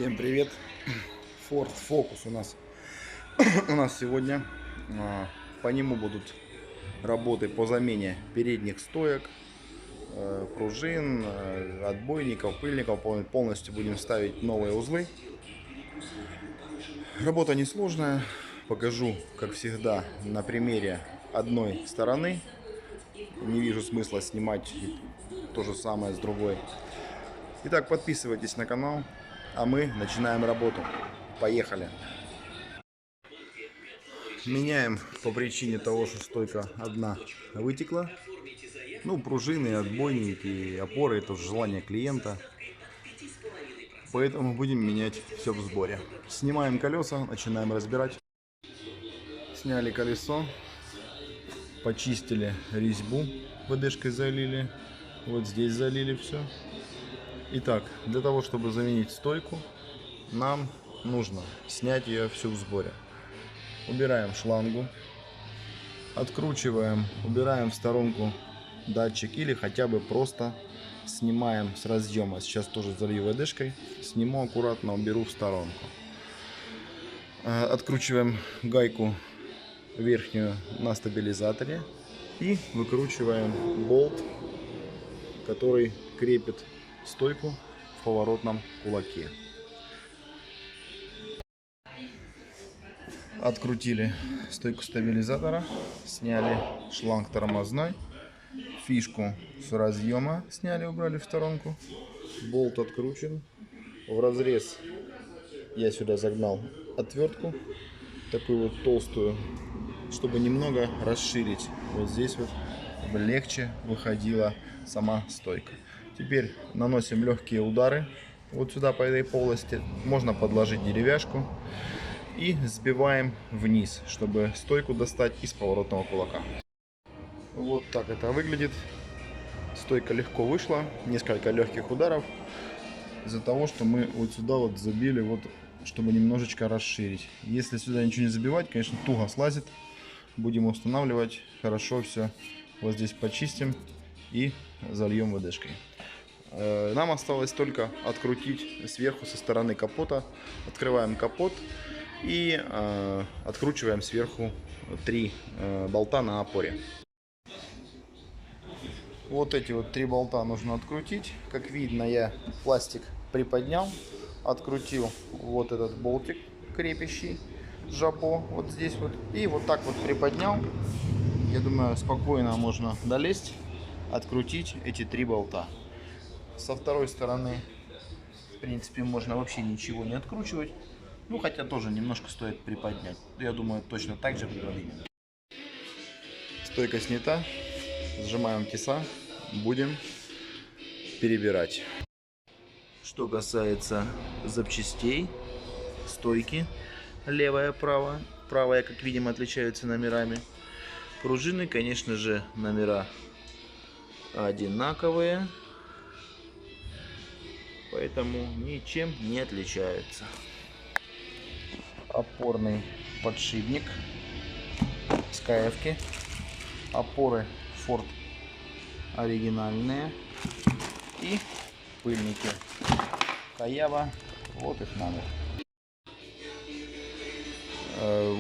Всем привет! Ford Focus у нас сегодня. По нему будут работы по замене передних стоек, пружин, отбойников, пыльников. Полностью будем ставить новые узлы. Работа несложная. Покажу, как всегда, на примере одной стороны. Не вижу смысла снимать то же самое с другой. Итак, подписывайтесь на канал, а мы начинаем работу. Поехали! Меняем по причине того, что стойка одна вытекла. Ну, пружины, отбойники, опоры — это желание клиента. Поэтому будем менять все в сборе. Снимаем колеса, начинаем разбирать. Сняли колесо, почистили резьбу, ВДшкой залили. Вот здесь залили все. Итак, для того, чтобы заменить стойку, нам нужно снять ее всю в сборе. Убираем шлангу, откручиваем, убираем в сторонку датчик или хотя бы просто снимаем с разъема. Сейчас тоже залью ВДшкой, сниму аккуратно, уберу в сторонку. Откручиваем гайку верхнюю на стабилизаторе и выкручиваем болт, который крепит стойку в поворотном кулаке. Открутили стойку стабилизатора, сняли шланг тормозной, фишку с разъема сняли, убрали в сторонку, болт откручен. В разрез я сюда загнал отвертку, такую вот толстую, чтобы немного расширить. Вот здесь вот легче выходила сама стойка. Теперь наносим легкие удары вот сюда по этой полости. Можно подложить деревяшку. И сбиваем вниз, чтобы стойку достать из поворотного кулака. Вот так это выглядит. Стойка легко вышла. Несколько легких ударов. Из-за того, что мы вот сюда вот забили, вот, чтобы немножечко расширить. Если сюда ничего не забивать, конечно, туго слазит. Будем устанавливать. Хорошо все. Вот здесь почистим и зальем ВДшкой. Нам осталось только открутить сверху со стороны капота. Открываем капот. И откручиваем сверху 3 болта на опоре. Вот эти вот 3 болта нужно открутить. Как видно, я пластик приподнял, открутил вот этот болтик крепящий, жабо вот здесь вот. И вот так вот приподнял. Я думаю, спокойно можно долезть, открутить эти 3 болта. Со второй стороны, в принципе, можно вообще ничего не откручивать. Ну, хотя тоже немножко стоит приподнять. Я думаю, точно так же приподнимем. Стойка снята. Сжимаем тиса. Будем перебирать. Что касается запчастей стойки, левая, правая. Правая, как видим, отличаются номерами. Пружины, конечно же, номера одинаковые. Поэтому ничем не отличаются. Опорный подшипник с КФ-ки. Опоры Ford оригинальные. И пыльники Каява. Вот их номер.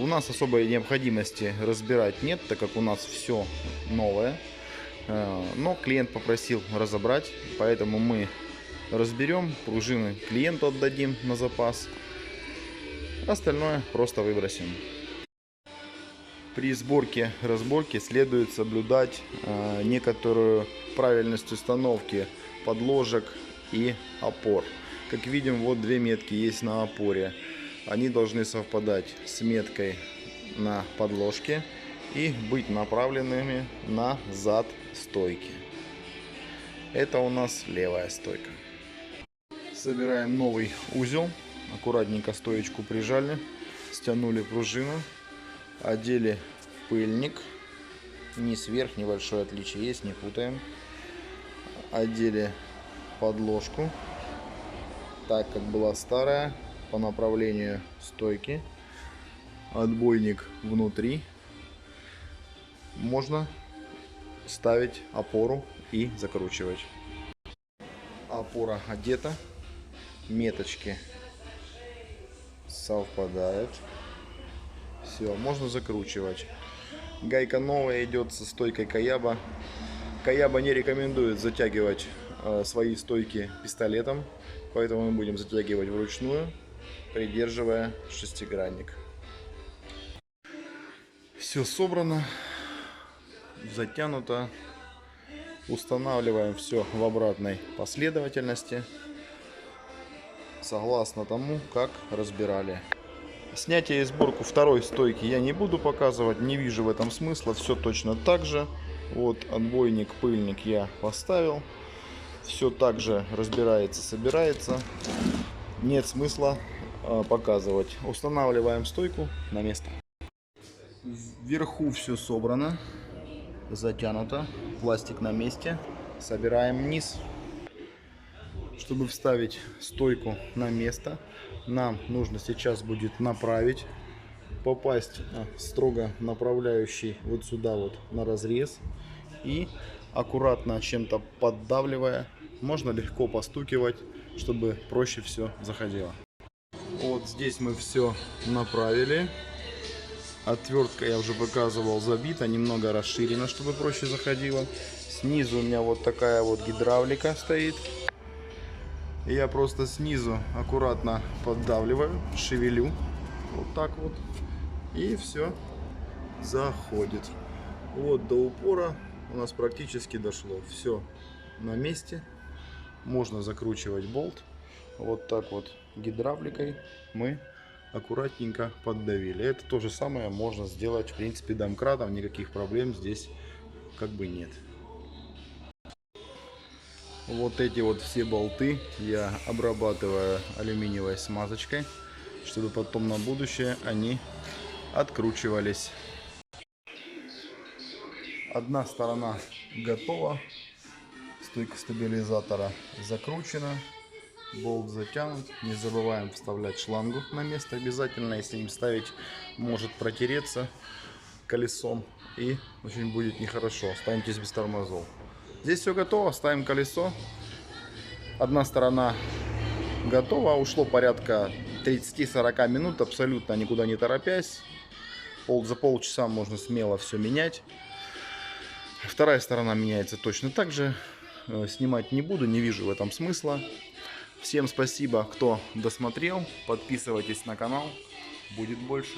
У нас особой необходимости разбирать нет, так как у нас все новое. Но клиент попросил разобрать, поэтому мы разберем. Пружины клиенту отдадим на запас. Остальное просто выбросим. При разборке следует соблюдать некоторую правильность установки подложек и опор. Как видим, вот 2 метки есть на опоре. Они должны совпадать с меткой на подложке и быть направленными на зад стойки. Это у нас левая стойка. Собираем новый узел. Аккуратненько стоечку прижали, стянули пружину, одели пыльник, низ вверх, небольшое отличие есть, не путаем. Одели подложку, так как была старая, по направлению стойки. Отбойник внутри. Можно ставить опору и закручивать. Опора одета, меточки совпадает. Все, можно закручивать. Гайка новая идет со стойкой Каяба. Каяба не рекомендует затягивать свои стойки пистолетом, поэтому мы будем затягивать вручную, придерживая шестигранник. Все собрано, затянуто. Устанавливаем все в обратной последовательности, согласно тому, как разбирали. Снятие и сборку второй стойки я не буду показывать, не вижу в этом смысла, все точно так же. Вот отбойник, пыльник я поставил, все так же разбирается, собирается, нет смысла показывать. Устанавливаем стойку на место. Вверху все собрано, затянуто, пластик на месте, собираем низ. Чтобы вставить стойку на место, нам нужно сейчас будет направить, попасть строго направляющий вот сюда вот на разрез и аккуратно чем-то поддавливая, можно легко постукивать, чтобы проще все заходило. Вот здесь мы все направили. Отвертка, я уже показывал, забита, немного расширена, чтобы проще заходило. Снизу у меня вот такая вот гидравлика стоит. И я просто снизу аккуратно поддавливаю, шевелю, вот так вот, и все заходит. Вот до упора у нас практически дошло. Все на месте. Можно закручивать болт. Вот так вот гидравликой мы аккуратненько поддавили. Это то же самое можно сделать, в принципе, домкратом. Никаких проблем здесь как бы нет. Вот эти вот все болты я обрабатываю алюминиевой смазочкой, чтобы потом на будущее они откручивались. Одна сторона готова, стойка стабилизатора закручена, болт затянут. Не забываем вставлять шлангу на место обязательно, если им ставить, может протереться колесом и очень будет нехорошо. Останетесь без тормозов. Здесь все готово, ставим колесо. Одна сторона готова, ушло порядка 30-40 минут, абсолютно никуда не торопясь. За полчаса можно смело все менять. Вторая сторона меняется точно так же. Снимать не буду, не вижу в этом смысла. Всем спасибо, кто досмотрел. Подписывайтесь на канал, будет больше.